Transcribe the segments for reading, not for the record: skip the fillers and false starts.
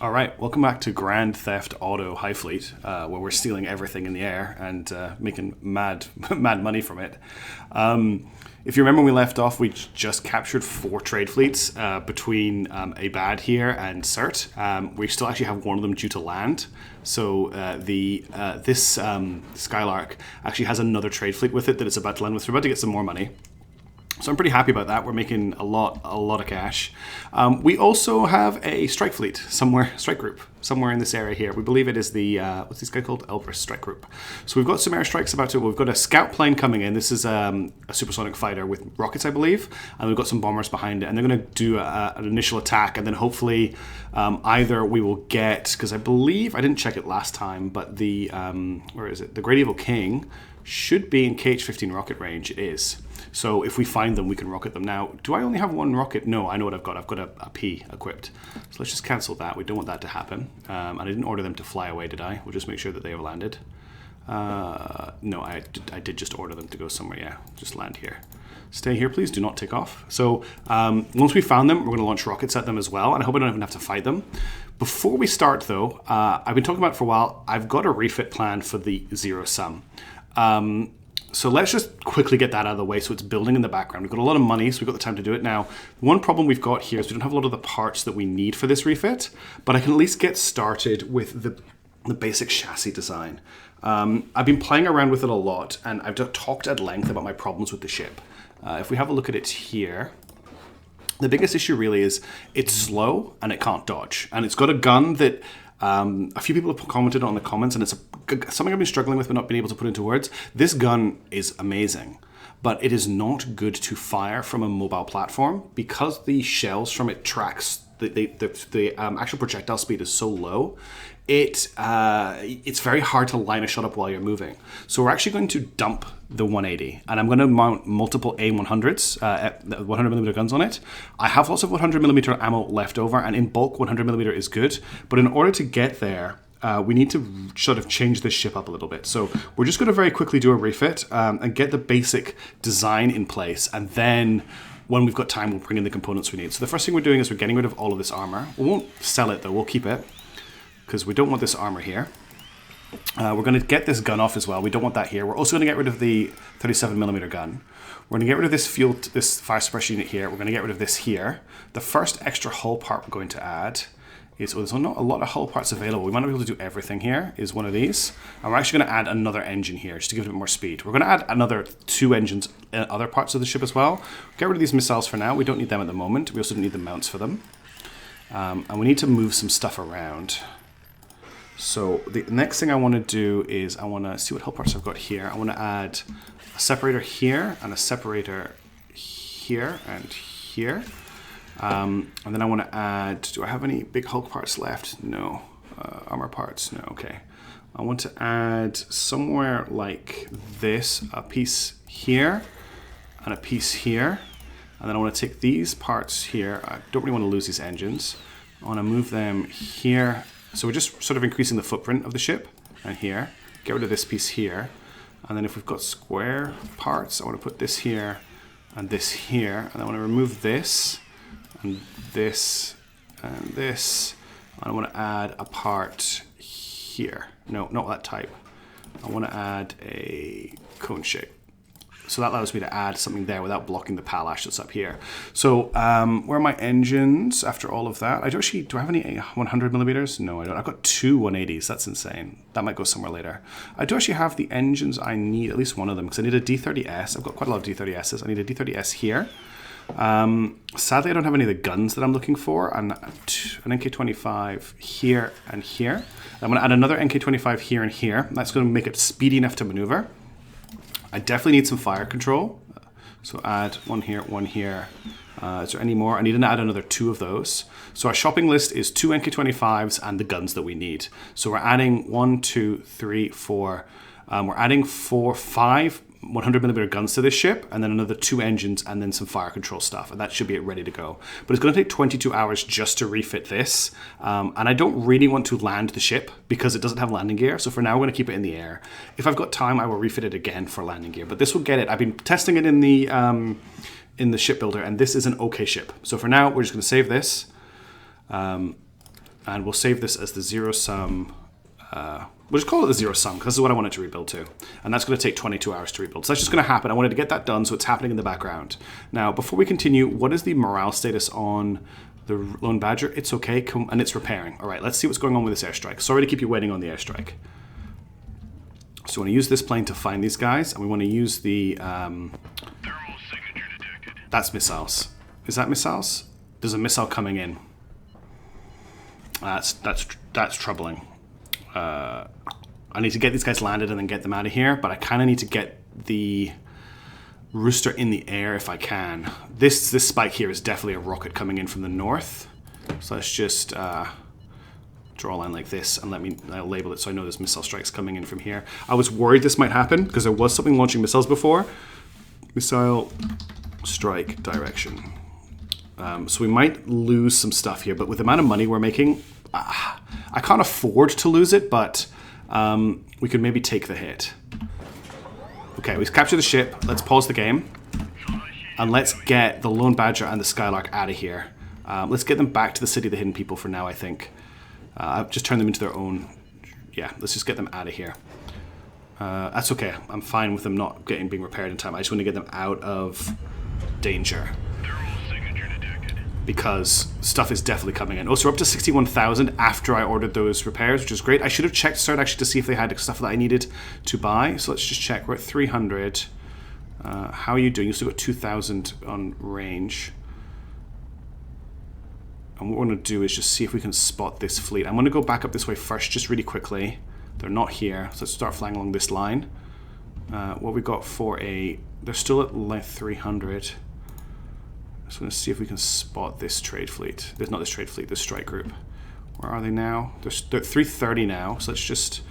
All right, welcome back to Grand Theft Auto Highfleet, where we're stealing everything in the air and making mad money from it. If you remember when we left off, we just captured 4 trade fleets between Abad here and Surt. We still actually have one of them due to land. So this Skylark actually has another trade fleet with it that it's about to land with. So we're about to get some more money. So I'm pretty happy about that. We're making a lot of cash. We also have a strike fleet somewhere, strike group somewhere in this area here. We believe it is the what's this guy called? Elbrus strike group. So we've got some airstrikes about to. We've got a scout plane coming in. This is a supersonic fighter with rockets, I believe, and we've got some bombers behind it. And they're going to do an initial attack, and then hopefully either we will get, because I believe I didn't check it last time, but the where is it? The Great Evil King should be in KH-15 rocket range. It is. So if we find them, we can rocket them. Now, do I only have one rocket? No, I know what I've got. I've got a P equipped. So let's just cancel that. We don't want that to happen. And I didn't order them to fly away, did I? We'll just make sure that they have landed. No, I did just order them to go somewhere. Yeah, just land here. Stay here, please. Do not take off. So once we found them, we're going to launch rockets at them as well. And I hope I don't even have to fight them. Before we start, though, I've been talking about it for a while. I've got a refit plan for the zero sum. So let's just quickly get that out of the way so it's building in the background. We've got a lot of money, so we've got the time to do it now. One problem we've got here is we don't have a lot of the parts that we need for this refit, but I can at least get started with the basic chassis design. I've been playing around with it a lot, and I've talked at length about my problems with the ship. If we have a look at it here, the biggest issue really is it's slow and it can't dodge. And it's got a gun that a few people have commented on the comments, and it's something I've been struggling with but not being able to put into words. This gun is amazing, but it is not good to fire from a mobile platform because the shells from it tracks the actual projectile speed is so low. It's very hard to line a shot up while you're moving. So we're actually going to dump the 180, and I'm going to mount multiple A100s, 100mm guns on it. I have lots of 100mm ammo left over, and in bulk 100mm is good, but in order to get there, we need to sort of change this ship up a little bit. So we're just going to very quickly do a refit and get the basic design in place, and then when we've got time, we'll bring in the components we need. So the first thing we're doing is we're getting rid of all of this armor. We won't sell it though, we'll keep it, because we don't want this armor here. We're going to get this gun off as well. We don't want that here. We're also going to get rid of the 37mm gun. We're going to get rid of this fire suppression unit here. We're going to get rid of this here. The first extra hull part we're going to add is, there's not a lot of hull parts available. We might not be able to do everything here, is one of these. And we're actually going to add another engine here just to give it a bit more speed. We're going to add another 2 engines in other parts of the ship as well. Get rid of these missiles for now. We don't need them at the moment. We also don't need the mounts for them. And we need to move some stuff around. So the next thing I want to do is I want to see what hull parts I've got here. I want to add a separator here and a separator here and here. And then I want to add, do I have any big hull parts left? No. Armor parts? No. Okay. I want to add somewhere like this, a piece here and a piece here. And then I want to take these parts here. I don't really want to lose these engines. I want to move them here. So we're just sort of increasing the footprint of the ship, and here. Get rid of this piece here. And then if we've got square parts, I want to put this here and this here. And I want to remove this and this and this. And I want to add a part here. No, not that type. I want to add a cone shape. So that allows me to add something there without blocking the palash that's up here. So where are my engines after all of that? Do I have any 100mm? No, I don't. I've got 2 180s. That's insane. That might go somewhere later. I do actually have the engines I need, at least one of them, because I need a D30S. I've got quite a lot of D30Ss. I need a D30S here. Sadly, I don't have any of the guns that I'm looking for. And an NK25 here and here. I'm going to add another NK25 here and here. That's going to make it speedy enough to maneuver. I definitely need some fire control. So add one here, one here. Is there any more? I need to add another 2 of those. So our shopping list is 2 NK25s and the guns that we need. So we're adding 1, 2, 3, 4. We're adding 5 100mm guns to this ship, and then another 2 engines, and then some fire control stuff, and that should be it ready to go. But it's going to take 22 hours just to refit this, and I don't really want to land the ship because it doesn't have landing gear, so for now we're going to keep it in the air. If I've got time, I will refit it again for landing gear, but this will get it. I've been testing it in the shipbuilder, and this is an okay ship. So for now, we're just going to save this. And we'll save this as the zero sum. We'll just call it the zero sum because this is what I want it to rebuild to. And that's going to take 22 hours to rebuild. So that's just going to happen. I wanted to get that done so it's happening in the background. Now, before we continue, what is the morale status on the Lone Badger? It's okay, and it's repairing. All right, let's see what's going on with this airstrike. Sorry to keep you waiting on the airstrike. So we want to use this plane to find these guys, and we want to use the... that's missiles. Is that missiles? There's a missile coming in. That's troubling. I need to get these guys landed and then get them out of here, but I kind of need to get the rooster in the air if I can. This spike here is definitely a rocket coming in from the north. So let's just draw a line like this and I'll label it so I know there's missile strikes coming in from here. I was worried this might happen because there was something launching missiles before. Missile strike direction. So we might lose some stuff here, but with the amount of money we're making, I can't afford to lose it, but we could maybe take the hit. Okay, we've captured the ship. Let's pause the game. And let's get the Lone Badger and the Skylark out of here. Let's get them back to the City of the Hidden People for now, I think. I've just turned them into their own... Yeah, let's just get them out of here. That's okay. I'm fine with them not being repaired in time. I just want to get them out of danger. Because stuff is definitely coming in. Oh, so we're up to 61,000 after I ordered those repairs, which is great. I should have checked start actually to see if they had stuff that I needed to buy. So let's just check. We're at 300. How are you doing? You still got 2,000 on range. And what we're going to do is just see if we can spot this fleet. I'm going to go back up this way first, just really quickly. They're not here, so let's start flying along this line. What we got for a... They're still at like 300. So I'm going to see if we can spot this trade fleet. There's not this trade fleet, this strike group. Where are they now? They're at 330 now, so let's just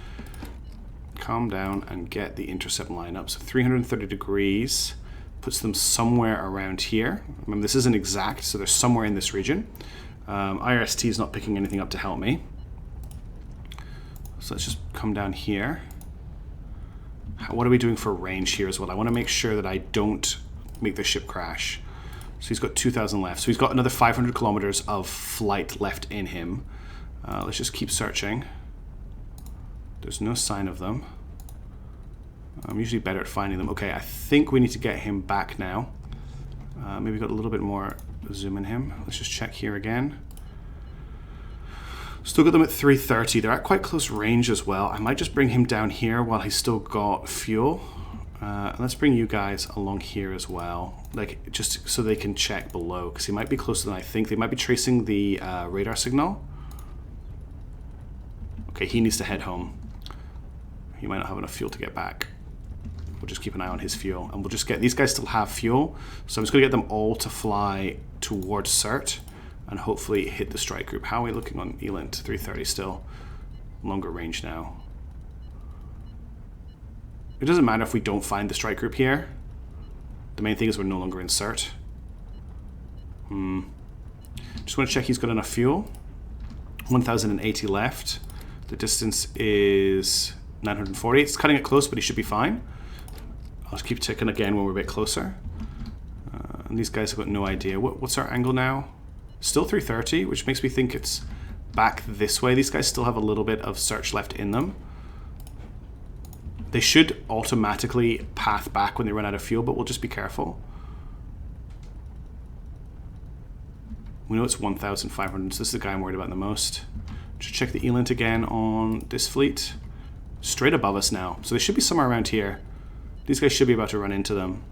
calm down and get the intercept line up. So 330 degrees puts them somewhere around here. Remember, this isn't exact, so they're somewhere in this region. IRST is not picking anything up to help me. So let's just come down here. What are we doing for range here as well? I want to make sure that I don't make the ship crash. So he's got 2,000 left. So he's got another 500 kilometers of flight left in him. Let's just keep searching. There's no sign of them. I'm usually better at finding them. Okay, I think we need to get him back now. Maybe got a little bit more zoom in him. Let's just check here again. Still got them at 330. They're at quite close range as well. I might just bring him down here while he's still got fuel. Let's bring you guys along here as well, like just so they can check below, because he might be closer than I think. They might be tracing the radar signal. Okay, he needs to head home. He might not have enough fuel to get back. We'll just keep an eye on his fuel, and we'll just get... These guys still have fuel, so I'm just going to get them all to fly towards CERT and hopefully hit the strike group. How are we looking on ELINT? 330 still. Longer range now. It doesn't matter if we don't find the strike group here. The main thing is we're no longer in CERT. Just want to check he's got enough fuel. 1,080 left. The distance is 940. It's cutting it close, but he should be fine. I'll just keep ticking again when we're a bit closer. And these guys have got no idea. What's our angle now? Still 330, which makes me think it's back this way. These guys still have a little bit of search left in them. They should automatically path back when they run out of fuel, but we'll just be careful. We know it's 1,500, so this is the guy I'm worried about the most. Just check the ELINT again on this fleet. Straight above us now, so they should be somewhere around here. These guys should be about to run into them,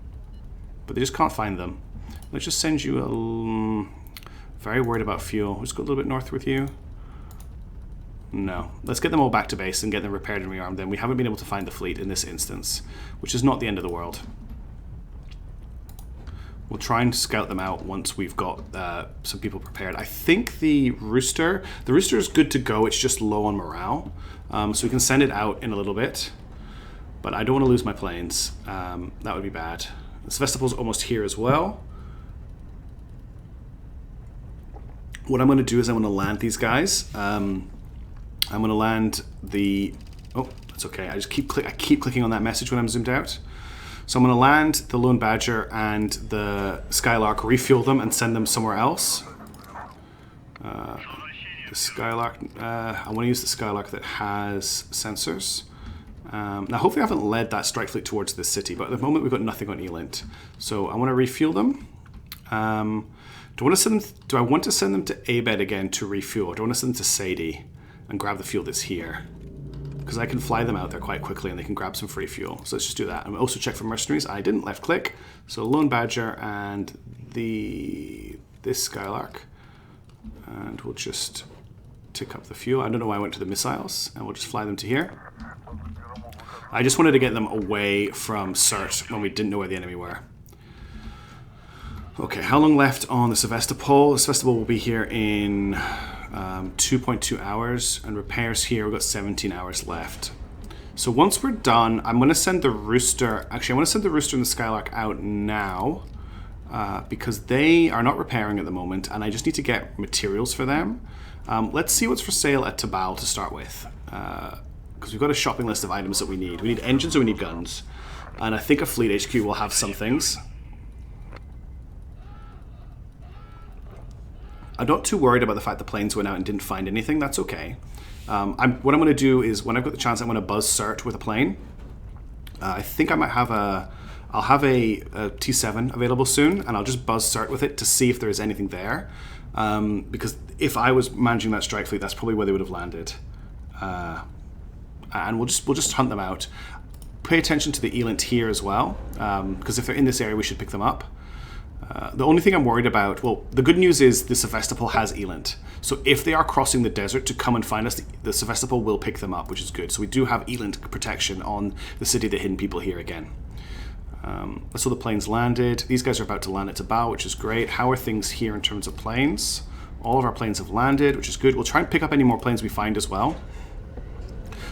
but they just can't find them. Let's just send you a... Very worried about fuel. We'll just go a little bit north with you. No. Let's get them all back to base and get them repaired and rearmed then. We haven't been able to find the fleet in this instance, which is not the end of the world. We'll try and scout them out once we've got some people prepared. I think the rooster is good to go. It's just low on morale. So we can send it out in a little bit. But I don't want to lose my planes. That would be bad. The Sevastopol's almost here as well. What I'm going to do is I'm going to land these guys. I'm going to land the... Oh, that's okay. I keep clicking on that message when I'm zoomed out. So I'm going to land the Lone Badger and the Skylark, refuel them, and send them somewhere else. The Skylark, I want to use the Skylark that has sensors. Now, hopefully I haven't led that strike fleet towards this city, but at the moment we've got nothing on ELINT. So I want to refuel them. Do I want to send them to Abed again to refuel? Or do I want to send them to Sadie and grab the fuel that's here? Because I can fly them out there quite quickly and they can grab some free fuel. So let's just do that. And we'll also check for mercenaries. I didn't left click. So Lone Badger and this Skylark. And we'll just tick up the fuel. I don't know why I went to the missiles. And we'll just fly them to here. I just wanted to get them away from CERT when we didn't know where the enemy were. Okay, how long left on the Sevastopol? The Sevastopol will be here in 2.2 hours, and repairs here, we've got 17 hours left. So once we're done, I'm going to send the Rooster, actually I want to send the Rooster and the Skylark out now, because they are not repairing at the moment, and I just need to get materials for them. Let's see what's for sale at Tabal to start with. Because we've got a shopping list of items that we need. We need engines or we need guns. And I think a fleet HQ will have some things. I'm not too worried about the fact the planes went out and didn't find anything. That's okay. What I'm going to do is, when I've got the chance, I'm going to buzz CERT with a plane. I think I might have I'll have a T7 available soon, and I'll just buzz CERT with it to see if there is anything there. Because if I was managing that strike fleet, that's probably where they would have landed. And we'll just hunt them out. Pay attention to the ELINT here as well, because if they're in this area, we should pick them up. The only thing I'm worried about, well, the good news is the Sevastopol has ELINT. So if they are crossing the desert to come and find us, the Sevastopol will pick them up, which is good. So we do have ELINT protection on the city of the hidden people here again. So the planes landed. These guys are about to land at Tabal, which is great. How are things here in terms of planes? All of our planes have landed, which is good. We'll try and pick up any more planes we find as well.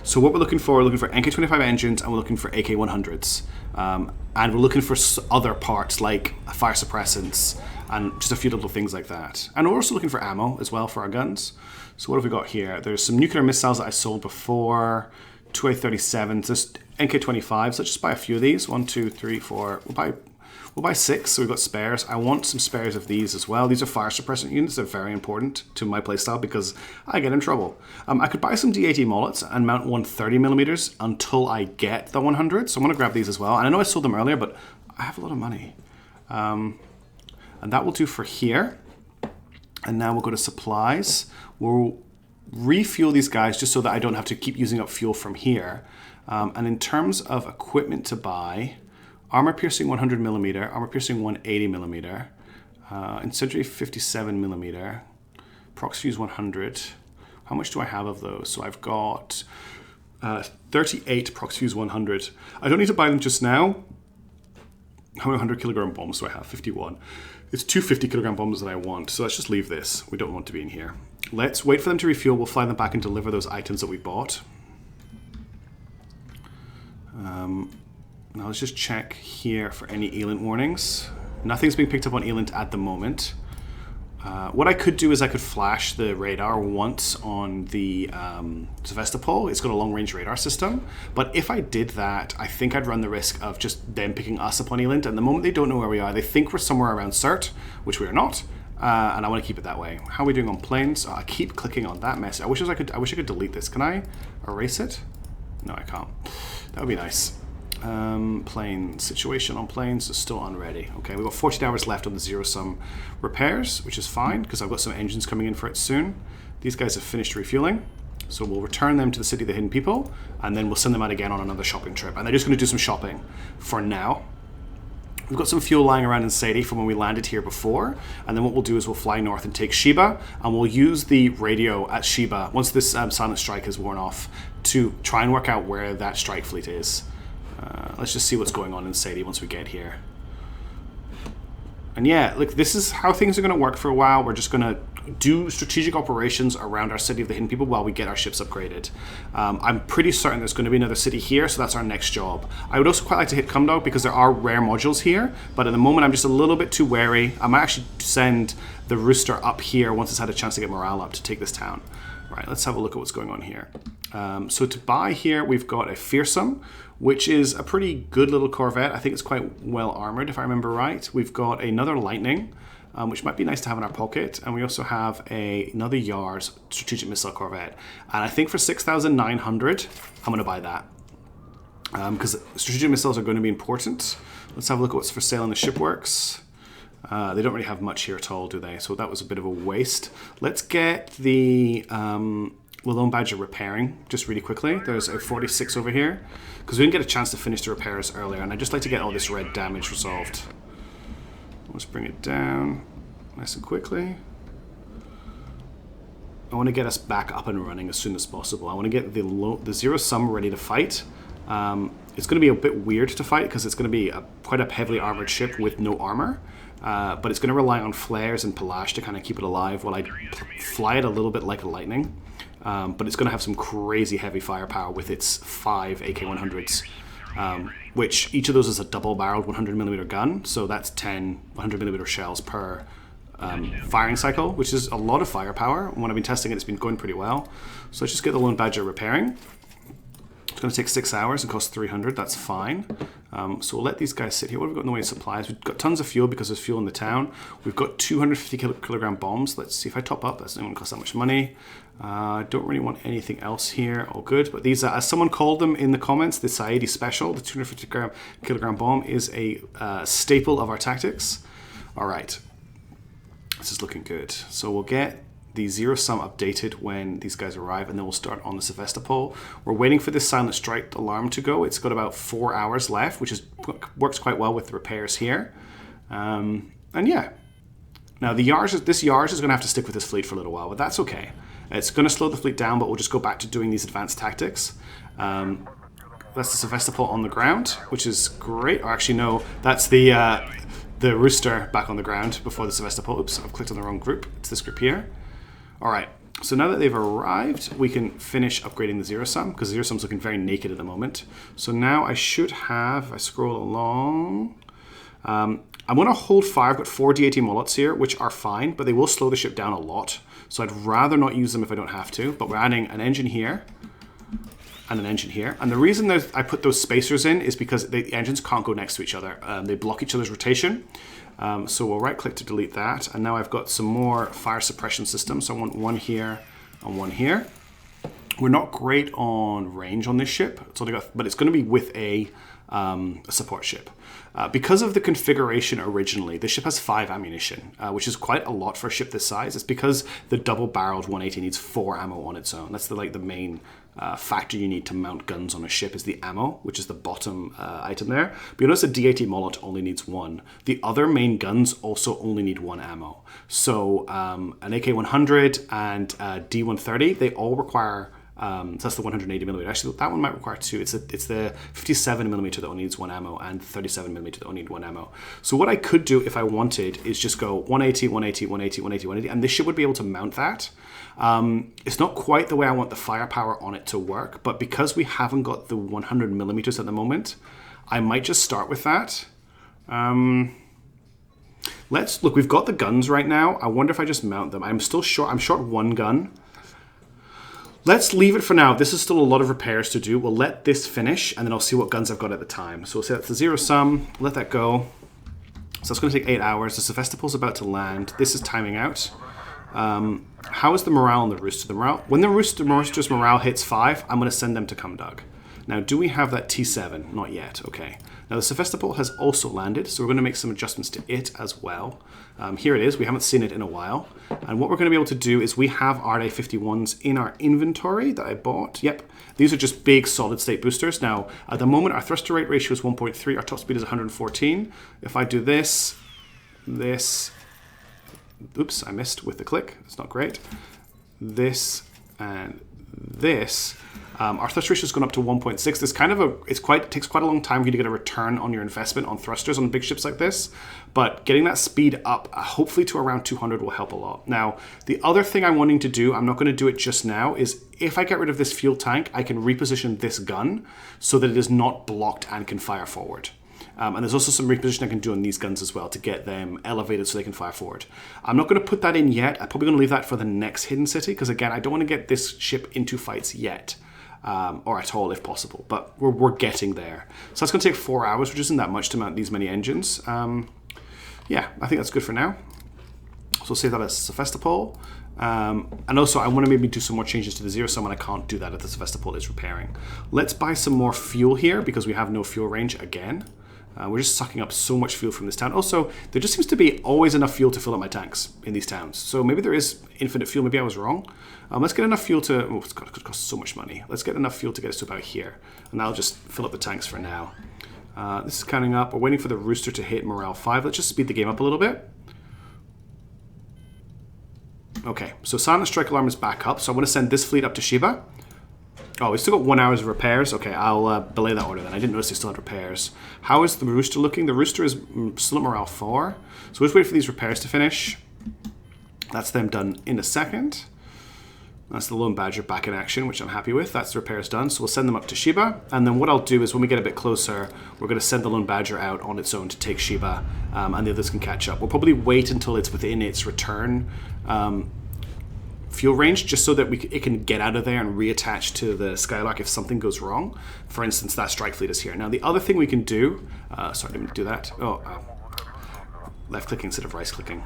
So what we're looking for NK-25 engines, and we're looking for AK-100s. And we're looking for other parts like fire suppressants and just a few little things like that. And we're also looking for ammo as well for our guns. So what have we got here? There's some nuclear missiles that I sold before, 2 A-37s, there's NK-25s. Let's just buy a few of these. 1, 2, 3, 4. We'll buy 6, so we've got spares. I want some spares of these as well. These are fire suppressant units. They're very important to my playstyle because I get in trouble. I could buy some D80 mullets and mount 130mm until I get the 100. So I'm going to grab these as well. And I know I sold them earlier, but I have a lot of money. And that will do for here. And now we'll go to supplies. We'll refuel these guys just so that I don't have to keep using up fuel from here. And in terms of equipment to buy, armor piercing 100mm, armor piercing 180mm, incendiary 57mm, prox fuse 100. How much do I have of those? So I've got 38 prox fuse 100. I don't need to buy them just now. How many 100kg bombs do I have? 51. It's 2 50kg bombs that I want, so let's just leave this. We don't want to be in here. Let's wait for them to refuel. We'll fly them back and deliver those items that we bought. Now let's just check here for any ELINT warnings. Nothing's being picked up on ELINT at the moment. What I could do is I could flash the radar once on the Sevastopol. It's got a long-range radar system. But if I did that, I think I'd run the risk of just them picking us up on ELINT. And the moment they don't know where we are, they think we're somewhere around CERT, which we are not. And I want to keep it that way. How are we doing on planes? I keep clicking on that message. I wish I could delete this. Can I erase it? No, I can't. That would be nice. Plane situation on planes is still unready. Okay, we've got 14 hours left on the zero-sum repairs, which is fine because I've got some engines coming in for it soon. These guys have finished refueling, so we'll return them to the city of the hidden people, and then we'll send them out again on another shopping trip. And they're just going to do some shopping for now. We've got some fuel lying around in Sadie from when we landed here before, and then what we'll do is we'll fly north and take Shiba, and we'll use the radio at Shiba once this silent strike has worn off to try and work out where that strike fleet is. Let's just see what's going on in Sadie once we get here. And yeah, look, this is how things are going to work for a while. We're just going to do strategic operations around our city of the hidden people while we get our ships upgraded. I'm pretty certain there's going to be another city here, so that's our next job. I would also quite like to hit Cumdog because there are rare modules here, but at the moment I'm just a little bit too wary. I might actually send the Rooster up here once it's had a chance to get morale up to take this town. Right, let's have a look at what's going on here. So to buy here, we've got a Fearsome, which is a pretty good little Corvette. I think it's quite well armored, if I remember right. We've got another Lightning. which might be nice to have in our pocket. And we also have another Yars strategic missile corvette. And I think for 6,900, I'm going to buy that. Because strategic missiles are going to be important. Let's have a look at what's for sale in the shipworks. They don't really have much here at all, do they? So that was a bit of a waste. Let's get the Lone Badger repairing just really quickly. There's a 46 over here because we didn't get a chance to finish the repairs earlier, and I'd just like to get all this red damage resolved. Let's bring it down nice and quickly. I want to get us back up and running as soon as possible. I want to get the zero sum ready to fight. It's going to be a bit weird to fight because it's going to be quite a heavily armored ship with no armor. But it's going to rely on flares and pillage to kind of keep it alive while I fly it a little bit like a lightning. But it's going to have some crazy heavy firepower with its 5 AK-100s, which each of those is a double-barreled 100mm gun. So that's 10 100mm shells per firing cycle, which is a lot of firepower. When I've been testing it, it's been going pretty well. So let's just get the Lone Badger repairing. It's going to take 6 hours and cost 300. That's fine. So we'll let these guys sit here. What have we got in the way of supplies? We've got tons of fuel because there's fuel in the town. We've got 250 kilogram bombs. Let's see if I top up. That's not going to cost that much money. I don't really want anything else here. All good. But these are, as someone called them in the comments, the Saidi Special, the 250 kilogram bomb, is a staple of our tactics. All right. This is looking good. So we'll get the zero sum updated when these guys arrive, and then we'll start on the Sevastopol. We're waiting for this silent strike alarm to go. It's got about 4 hours left, which works quite well with the repairs here. And yeah, now this Yars is going to have to stick with this fleet for a little while, but that's okay. It's going to slow the fleet down, but we'll just go back to doing these advanced tactics. That's the Sevastopol on the ground, which is great. Or actually, no, that's the Rooster back on the ground before the Sevastopol. Oops, I've clicked on the wrong group. It's this group here. All right, so now that they've arrived, we can finish upgrading the zero sum because the zero sum's looking very naked at the moment. So now I should have, if I scroll along, I'm going to hold fire. I've got 4 DAT Molots here, which are fine, but they will slow the ship down a lot. So I'd rather not use them if I don't have to, but we're adding an engine here and an engine here. And the reason that I put those spacers in is because the engines can't go next to each other. They block each other's rotation. So we'll right click to delete that. And now I've got some more fire suppression systems. So I want one here and one here. We're not great on range on this ship, but it's going to be with a support ship. Because of the configuration originally, this ship has 5 ammunition, which is quite a lot for a ship this size. It's because the double-barreled 180 needs 4 ammo on its own. That's the main factor you need to mount guns on a ship is the ammo, which is the bottom item there. But you'll notice a D80 Molot only needs 1. The other main guns also only need 1 ammo. So an AK-100 and D-130, they all require... so that's the 180mm. Actually, that one might require 2. It's the 57mm that only needs 1 ammo and 37mm that only need 1 ammo. So what I could do if I wanted is just go 180, 180, 180, 180, 180, and this ship would be able to mount that. It's not quite the way I want the firepower on it to work, but because we haven't got the 100mm at the moment, I might just start with that. Let's look. We've got the guns right now. I wonder if I just mount them. I'm still short. I'm short 1 gun. Let's leave it for now. This is still a lot of repairs to do. We'll let this finish, and then I'll see what guns I've got at the time. So we'll say that's the zero sum. Let that go. So it's going to take 8 hours. The Sevastopol's about to land. This is timing out. How is the morale on the Rooster? When the Rooster's morale hits 5, I'm going to send them to Cumdug. Now, do we have that T7? Not yet. Okay. Now, the Sevastopol has also landed, so we're going to make some adjustments to it as well. Here it is. We haven't seen it in a while. And what we're going to be able to do is we have RA51s in our inventory that I bought. Yep. These are just big solid-state boosters. Now, at the moment, our thruster rate ratio is 1.3. Our top speed is 114. If I do this... Oops, I missed with the click. That's not great. This and this... our thruster ratio has gone up to 1.6. This kind of it takes quite a long time for you to get a return on your investment on thrusters on big ships like this, but getting that speed up, hopefully to around 200 will help a lot. Now, the other thing I'm wanting to do, I'm not going to do it just now, is if I get rid of this fuel tank, I can reposition this gun so that it is not blocked and can fire forward. And there's also some repositioning I can do on these guns as well to get them elevated so they can fire forward. I'm not going to put that in yet. I'm probably going to leave that for the next hidden city because, again, I don't want to get this ship into fights yet. Or at all if possible, but we're getting there. So that's going to take 4 hours, which isn't that much to mount these many engines. Yeah, I think that's good for now. So we'll save that as Sevastopol. And also, I want to maybe do some more changes to the zero sum, and I can't do that if the Sevastopol is repairing. Let's buy some more fuel here because we have no fuel range again. We're just sucking up so much fuel from this town. Also, there just seems to be always enough fuel to fill up my tanks in these towns. So maybe there is infinite fuel. Maybe I was wrong. Let's get enough fuel to... Oh, it's going to cost so much money. Let's get enough fuel to get us to about here. And that'll just fill up the tanks for now. This is counting up. We're waiting for the rooster to hit morale 5. Let's just speed the game up a little bit. Okay, so Silent Strike Alarm is back up. So I want to send this fleet up to Shiba. Oh, we still got 1 hour of repairs. Okay, I'll belay that order then. I didn't notice they still had repairs. How is the rooster looking? The rooster is still at morale 4. So we'll just wait for these repairs to finish. That's them done in a second. That's the Lone Badger back in action, which I'm happy with. That's the repairs done. So we'll send them up to Shiba. And then what I'll do is when we get a bit closer, we're going to send the Lone Badger out on its own to take Shiba. And the others can catch up. We'll probably wait until it's within its return fuel range, just so that it can get out of there and reattach to the Skylark if something goes wrong. For instance, that strike fleet is here. Now, the other thing we can do... sorry, I didn't do that. Left-clicking instead of right-clicking.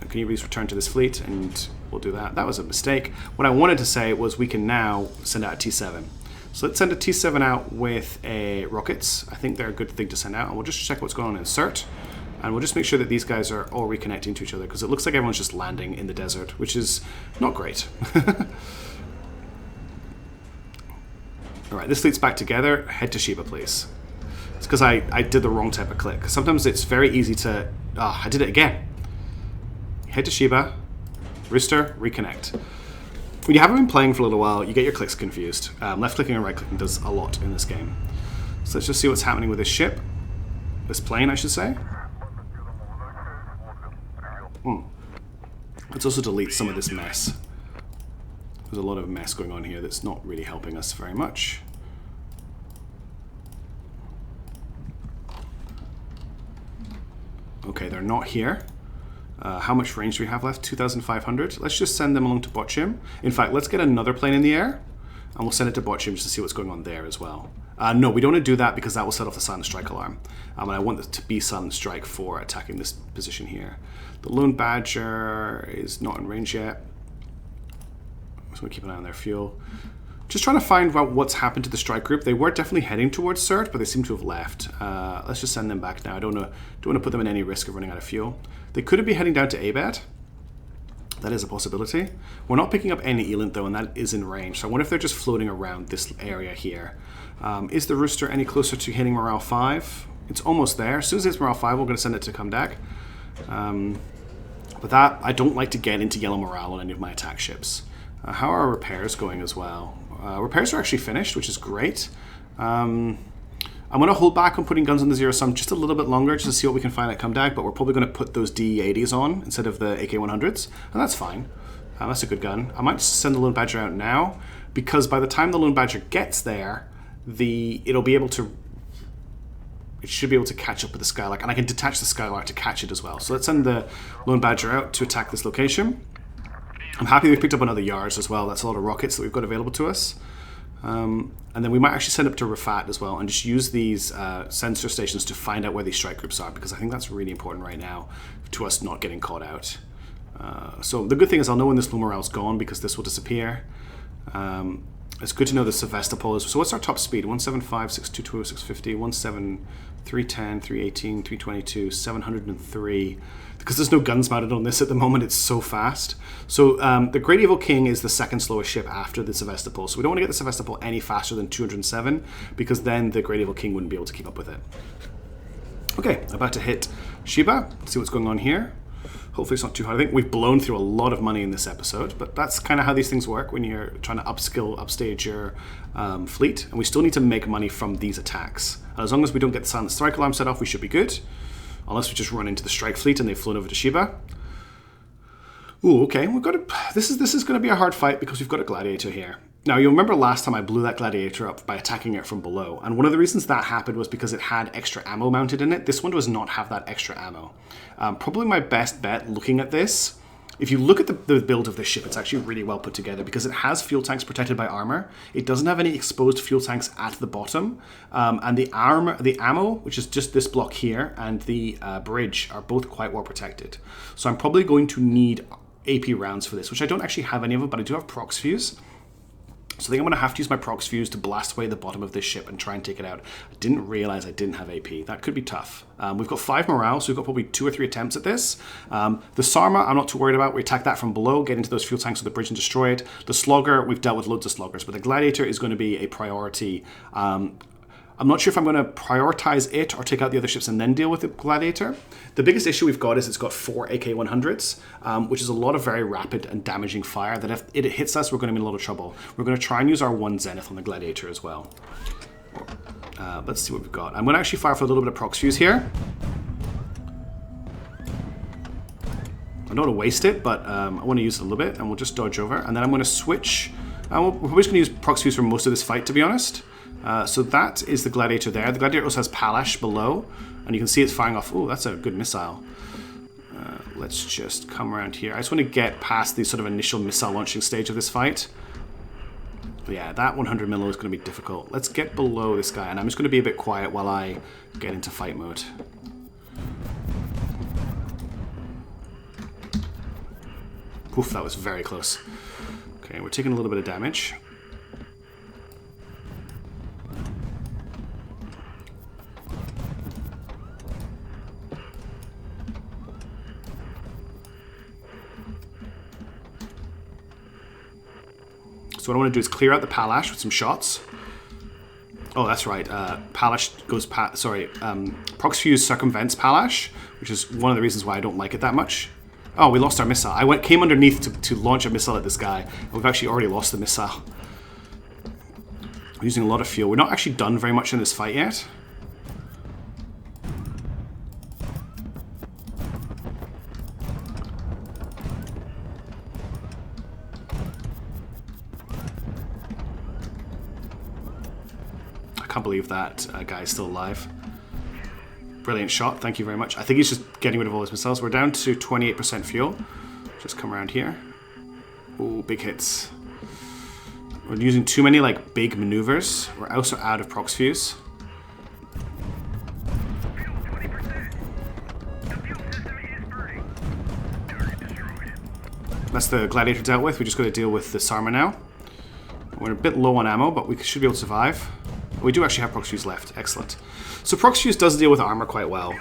Can you please return to this fleet? And we'll do that. That was a mistake. What I wanted to say was we can now send out a T7. So let's send a T7 out with rockets. I think they're a good thing to send out. And we'll just check what's going on in CERT. And we'll just make sure that these guys are all reconnecting to each other, because it looks like everyone's just landing in the desert, which is not great. Alright, this fleet's back together. Head to Shiba, please. It's because I did the wrong type of click. Sometimes it's very easy to... Ah, I did it again. Head to Shiba. Rooster, reconnect. When you haven't been playing for a little while, you get your clicks confused. Left-clicking and right-clicking does a lot in this game. So let's just see what's happening with this ship. This plane, I should say. Let's also delete some of this mess. There's a lot of mess going on here that's not really helping us very much. Okay, they're not here. How much range do we have left? 2,500. Let's just send them along to Bochum. In fact, let's get another plane in the air, and we'll send it to Bochum just to see what's going on there as well. No, we don't want to do that because that will set off the Silent Strike alarm. And I want it to be Silent Strike for attacking this position here. The Lone Badger is not in range yet. So we'll keep an eye on their fuel. Just trying to find out what's happened to the strike group. They were definitely heading towards CERT, but they seem to have left. Let's just send them back now. I don't want to put them in any risk of running out of fuel. They could be heading down to Abad. That is a possibility. We're not picking up any ELINT though, and that is in range. So I wonder if they're just floating around this area here. Is the Rooster any closer to hitting morale 5? It's almost there. As soon as it's morale 5, we're going to send it to Kumdak. But that, I don't like to get into yellow morale on any of my attack ships. How are our repairs going as well? Repairs are actually finished, which is great. I'm going to hold back on putting guns on the zero sum just a little bit longer just to see what we can find at Kumdak, but we're probably going to put those DE-80s on instead of the AK-100s, and that's fine. That's a good gun. I might send the Lone Badger out now, because by the time the Lone Badger gets there, it should be able to catch up with the Skylark, and I can detach the Skylark to catch it as well. So let's send the Lone Badger out to attack this location. I'm happy we've picked up another Yars as well. That's a lot of rockets that we've got available to us. And then we might actually send up to Rafat as well and just use these sensor stations to find out where these strike groups are, because I think that's really important right now to us not getting caught out. So the good thing is I'll know when this low morale's gone, because this will disappear. It's good to know the Sevastopol is. So what's our top speed? 175, 622, 650, 17, 310, 318, 322, 703. Because there's no guns mounted on this at the moment, it's so fast. So the Great Evil King is the second slowest ship after the Sevastopol. So we don't want to get the Sevastopol any faster than 207, because then the Great Evil King wouldn't be able to keep up with it. Okay, about to hit Shiba. Let's see what's going on here. Hopefully it's not too hard. I think we've blown through a lot of money in this episode, but that's kind of how these things work when you're trying to upstage your fleet. And we still need to make money from these attacks. And as long as we don't get the Silent Strike alarm set off, we should be good. Unless we just run into the strike fleet and they've flown over to Shiba. Ooh, okay. We've got this is going to be a hard fight because we've got a gladiator here. Now, you'll remember last time I blew that gladiator up by attacking it from below. And one of the reasons that happened was because it had extra ammo mounted in it. This one does not have that extra ammo. Probably my best bet looking at this If you look at the build of this ship, it's actually really well put together because it has fuel tanks protected by armor. It doesn't have any exposed fuel tanks at the bottom. And the ammo, which is just this block here, and the bridge are both quite well protected. So I'm probably going to need AP rounds for this, which I don't actually have any of them, but I do have prox fuse. So I think I'm going to have to use my prox fuse to blast away the bottom of this ship and try and take it out. I didn't realize I didn't have AP. That could be tough. We've got 5 morale, so we've got probably 2 or 3 attempts at this. The Sarma, I'm not too worried about. We attack that from below, get into those fuel tanks of the bridge and destroy it. The Slogger, we've dealt with loads of Sloggers, but the Gladiator is going to be a priority. I'm not sure if I'm going to prioritize it or take out the other ships and then deal with the Gladiator. The biggest issue we've got is it's got 4 AK-100s, which is a lot of very rapid and damaging fire that if it hits us, we're going to be in a lot of trouble. We're going to try and use our 1 Zenith on the Gladiator as well. Let's see what we've got. I'm going to actually fire for a little bit of prox fuse here. I don't want to waste it, but I want to use it a little bit, and we'll just dodge over. And then I'm going to switch. We're probably just going to use prox fuse for most of this fight, to be honest. So that is the Gladiator there. The Gladiator also has Palash below, and you can see it's firing off. Oh, that's a good missile. Let's just come around here. I just want to get past the sort of initial missile launching stage of this fight. But yeah, that 100 milli is going to be difficult. Let's get below this guy, and I'm just going to be a bit quiet while I get into fight mode. Oof, that was very close. Okay, we're taking a little bit of damage. So what I want to do is clear out the Palash with some shots. Oh, that's right. Palash goes prox fuse circumvents Palash, which is one of the reasons why I don't like it that much. Oh, we lost our missile. Came underneath to launch a missile at this guy, and we've actually already lost the missile. We're using a lot of fuel. We're not actually done very much in this fight yet. I can't believe that guy is still alive. Brilliant shot, thank you very much. I think he's just getting rid of all his missiles. We're down to 28% fuel. Just come around here. Ooh, big hits. We're using too many like big maneuvers. We're also out of prox fuse. That's the Gladiator dealt with. We just got to deal with the Sarma now. We're a bit low on ammo, but we should be able to survive. We do actually have prox fuse left. Excellent. So prox fuse does deal with armor quite well.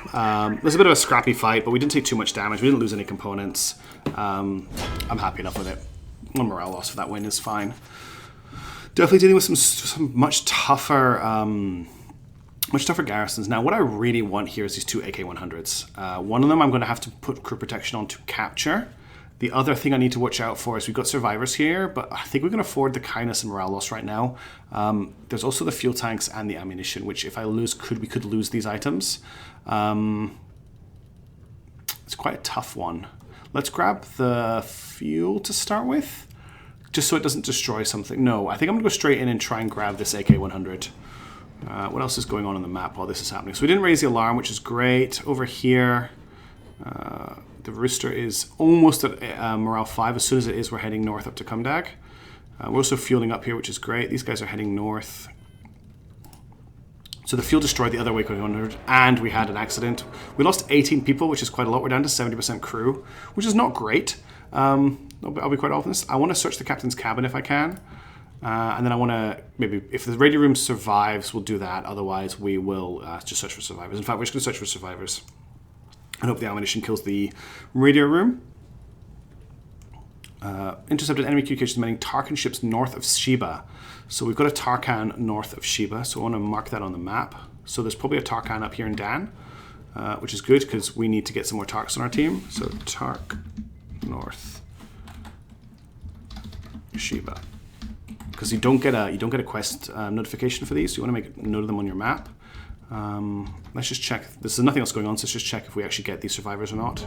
There's a bit of a scrappy fight, but we didn't take too much damage. We didn't lose any components. I'm happy enough with it. One morale loss for that win is fine. Definitely dealing with some much tougher garrisons. Now, what I really want here is these 2 AK-100s. One of them I'm going to have to put crew protection on to capture. The other thing I need to watch out for is we've got survivors here, but I think we can afford the kindness and morale loss right now. There's also the fuel tanks and the ammunition, which if I lose, we could lose these items. It's quite a tough one. Let's grab the fuel to start with, just so it doesn't destroy something. No, I think I'm going to go straight in and try and grab this AK-100. What else is going on the map while this is happening? So we didn't raise the alarm, which is great. Over here, the Rooster is almost at morale 5. As soon as it is, we're heading north up to Kumdag. We're also fueling up here, which is great. These guys are heading north. So the fuel destroyed the other way, 100, and we had an accident. We lost 18 people, which is quite a lot. We're down to 70% crew, which is not great. I'll be quite honest. I want to search the captain's cabin if I can. And then I want to, maybe, if the radio room survives, we'll do that. Otherwise, we will just search for survivors. In fact, we're just going to search for survivors. I hope the ammunition kills the radio room. Intercepted enemy communications meaning Tarkan ships north of Shiba. So we've got a Tarkan north of Shiba. So I want to mark that on the map. So there's probably a Tarkan up here in Dan, which is good because we need to get some more Tarks on our team. So Tark north Shiba. Because you don't get a quest notification for these. So you want to make a note of them on your map. Let's just check. There's nothing else going on, so let's just check if we actually get these survivors or not.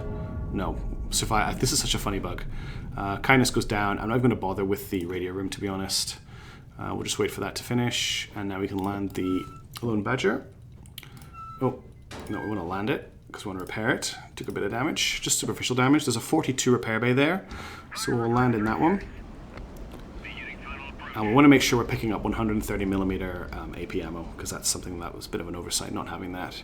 No. Survive. This is such a funny bug. Kindness goes down. I'm not going to bother with the radio room, to be honest. We'll just wait for that to finish, and now we can land the Lone Badger. Oh, no, we want to land it. because we want to repair it. Took a bit of damage, just superficial damage. There's a 42 repair bay there, so we'll land in that one. And we want to make sure we're picking up 130mm AP ammo, because that's something that was a bit of an oversight not having that.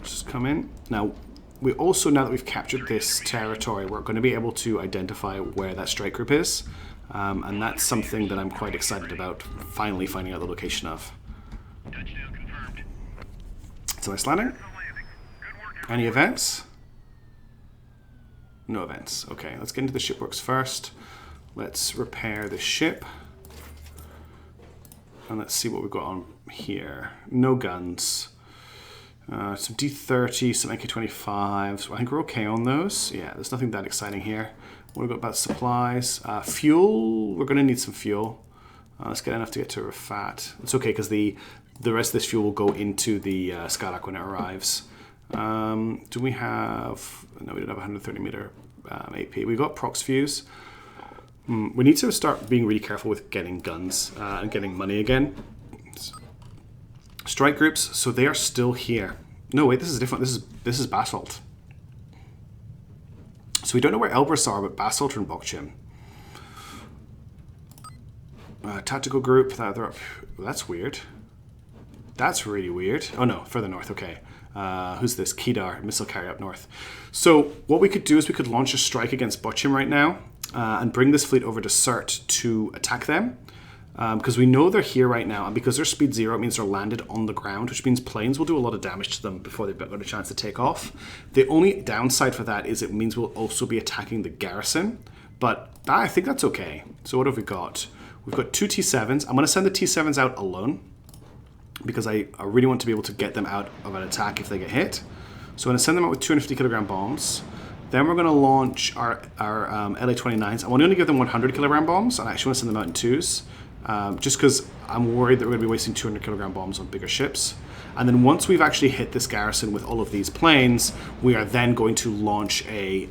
Just come in. Now, we also, now that we've captured this territory, we're going to be able to identify where that strike group is. And that's something that I'm quite excited about, finally finding out the location of. So nice landing. Any events? No events. Okay, let's get into the shipworks first. Let's repair the ship. And let's see what we've got on here. No guns. Some D30, some AK-25s. So I think we're okay on those. Yeah, there's nothing that exciting here. What have we got about supplies? Fuel. We're going to need some fuel. Let's get enough to get to Rafat. It's okay because the rest of this fuel will go into the Skylark when it arrives. Do we have... No, we don't have 130mm AP. We've got prox fuse. We need to start being really careful with getting guns and getting money again. Strike groups, so they are still here. No, wait, this is different. This is Basalt. So we don't know where Elbrus are, but Basalt are in Bokchim. Tactical group, they're up. That's weird. That's really weird. Oh no, further north, okay. Who's this? Kedar, missile carrier up north. So what we could do is we could launch a strike against Bokchim right now and bring this fleet over to Surt to attack them. Because we know they're here right now, and because they're speed 0, it means they're landed on the ground, which means planes will do a lot of damage to them before they've got a chance to take off. The only downside for that is it means we'll also be attacking the garrison, but I think that's okay. So what have we got? We've got 2 T7s. I'm going to send the T7s out alone, because I really want to be able to get them out of an attack if they get hit. So I'm going to send them out with 250kg bombs. Then we're going to launch our LA-29s. I want to only give them 100kg bombs, and I actually want to send them out in 2s. Just because I'm worried that we're going to be wasting 200kg bombs on bigger ships. And then once we've actually hit this garrison with all of these planes, we are then going to launch a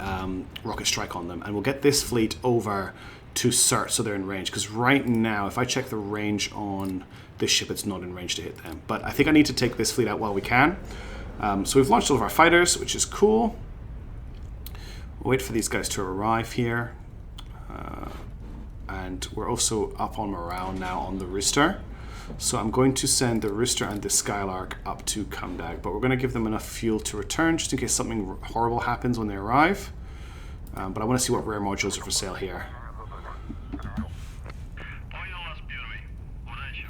rocket strike on them. And we'll get this fleet over to Surt so they're in range. Because right now, if I check the range on this ship, it's not in range to hit them. But I think I need to take this fleet out while we can. So we've launched all of our fighters, which is cool. We'll wait for these guys to arrive here. And we're also up on morale now on the Rooster. So I'm going to send the Rooster and the Skylark up to Kumdag, but we're going to give them enough fuel to return just in case something horrible happens when they arrive. But I want to see what rare modules are for sale here.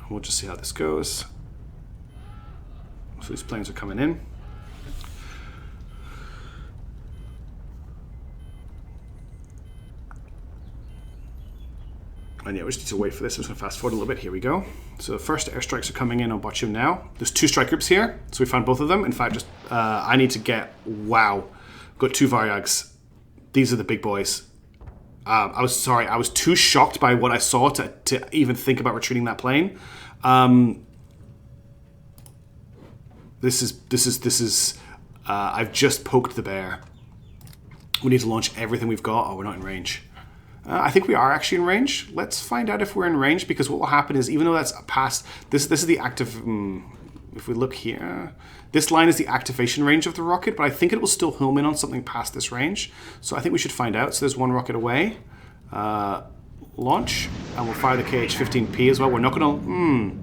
We'll just see how this goes. So these planes are coming in. And yeah, we just need to wait for this. I'm just going to fast forward a little bit. Here we go. So the first airstrikes are coming in on Bokchim now. There's 2 strike groups here. So we found both of them. In fact, just I need to get... Wow. Got 2 Varyags. These are the big boys. I was sorry. I was too shocked by what I saw to even think about retreating that plane. This is... I've just poked the bear. We need to launch everything we've got. Oh, we're not in range. I think we are actually in range. Let's find out if we're in range, because what will happen is, even though that's past... This is the active... if we look here... This line is the activation range of the rocket, but I think it will still home in on something past this range. So I think we should find out. So there's 1 rocket away. Launch. And we'll fire the KH-15P as well. We're not going to...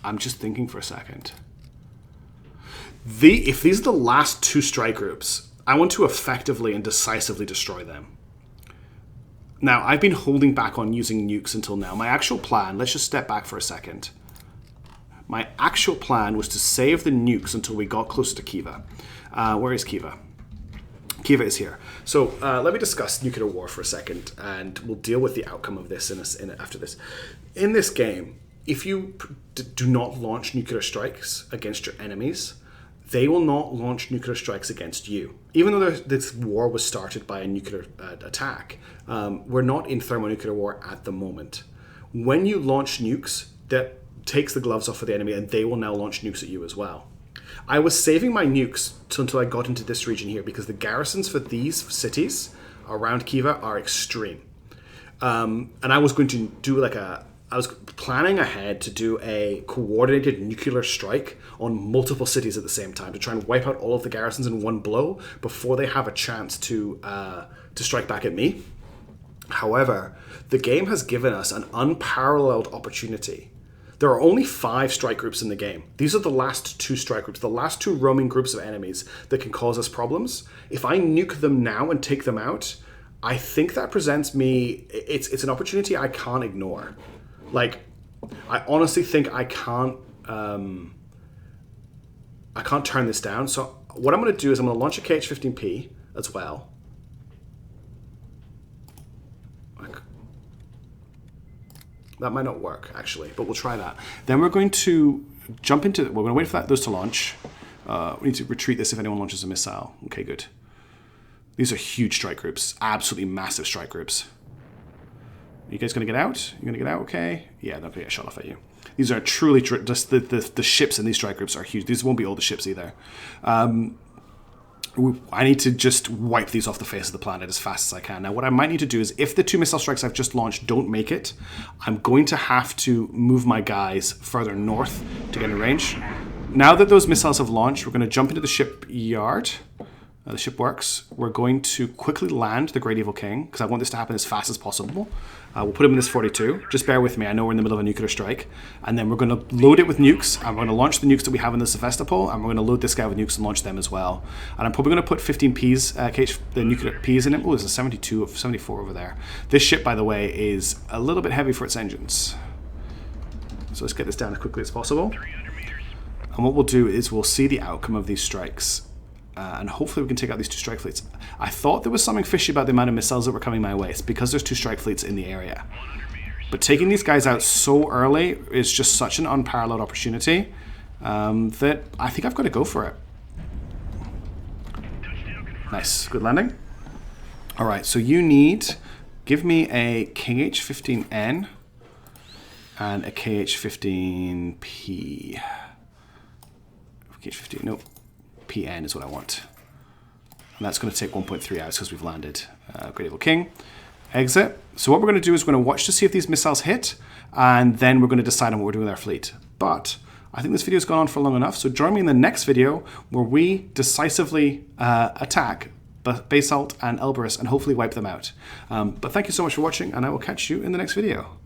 I'm just thinking for a second. If these are the last 2 strike groups, I want to effectively and decisively destroy them. Now, I've been holding back on using nukes until now. My actual plan, let's just step back for a second. My actual plan was to save the nukes until we got closer to Kiva. Where is Kiva? Kiva is here. So let me discuss nuclear war for a second, and we'll deal with the outcome of this after this. In this game, if you do not launch nuclear strikes against your enemies, they will not launch nuclear strikes against you. Even though this war was started by a nuclear attack, we're not in thermonuclear war at the moment. When you launch nukes, that takes the gloves off of the enemy, and they will now launch nukes at you as well. I was saving my nukes until I got into this region here, because the garrisons for these cities around Kiva are extreme. And I was going to do like a I was planning ahead to do a coordinated nuclear strike on multiple cities at the same time to try and wipe out all of the garrisons in one blow before they have a chance to strike back at me. However, the game has given us an unparalleled opportunity. There are only 5 strike groups in the game. These are the last 2 strike groups, the last 2 roaming groups of enemies that can cause us problems. If I nuke them now and take them out, I think that presents me, it's an opportunity I can't ignore. Like, I honestly think I can't turn this down. So what I'm going to do is I'm going to launch a KH-15P as well. That might not work, actually, but we'll try that. Then we're going to jump into, we're going to wait for those to launch. We need to retreat this if anyone launches a missile. Okay, good. These are huge strike groups, absolutely massive strike groups. Are you guys going to get out? You're going to get out, okay? Yeah, they're going to get shot off at you. These are truly, just the ships in these strike groups are huge. These won't be all the ships either. I need to just wipe these off the face of the planet as fast as I can. Now, what I might need to do is, if the 2 missile strikes I've just launched don't make it, I'm going to have to move my guys further north to get in range. Now that those missiles have launched, we're going to jump into the shipyard. The ship works. We're going to quickly land the Great Evil King, because I want this to happen as fast as possible. We'll put him in this 42. Just bear with me. I know we're in the middle of a nuclear strike. And then we're going to load it with nukes. And we're going to launch the nukes that we have in the Sevastopol. And we're going to load this guy with nukes and launch them as well. And I'm probably going to put 15 Ps, the nuclear Ps in it. Oh, there's a 72 of 74 over there. This ship, by the way, is a little bit heavy for its engines. So let's get this down as quickly as possible. And what we'll do is we'll see the outcome of these strikes. And hopefully we can take out these 2 strike fleets. I thought there was something fishy about the amount of missiles that were coming my way. It's because there's 2 strike fleets in the area. But taking these guys out so early is just such an unparalleled opportunity that I think I've got to go for it. Nice. Good landing. All right, so you need... Give me a KH-15N and a KH-15P. KH-15, nope. PN is what I want. And that's going to take 1.3 hours because we've landed Great Evil King. Exit. So what we're going to do is we're going to watch to see if these missiles hit, and then we're going to decide on what we're doing with our fleet. But I think this video's gone on for long enough, so join me in the next video where we decisively attack Basalt and Elberus and hopefully wipe them out. But thank you so much for watching, and I will catch you in the next video.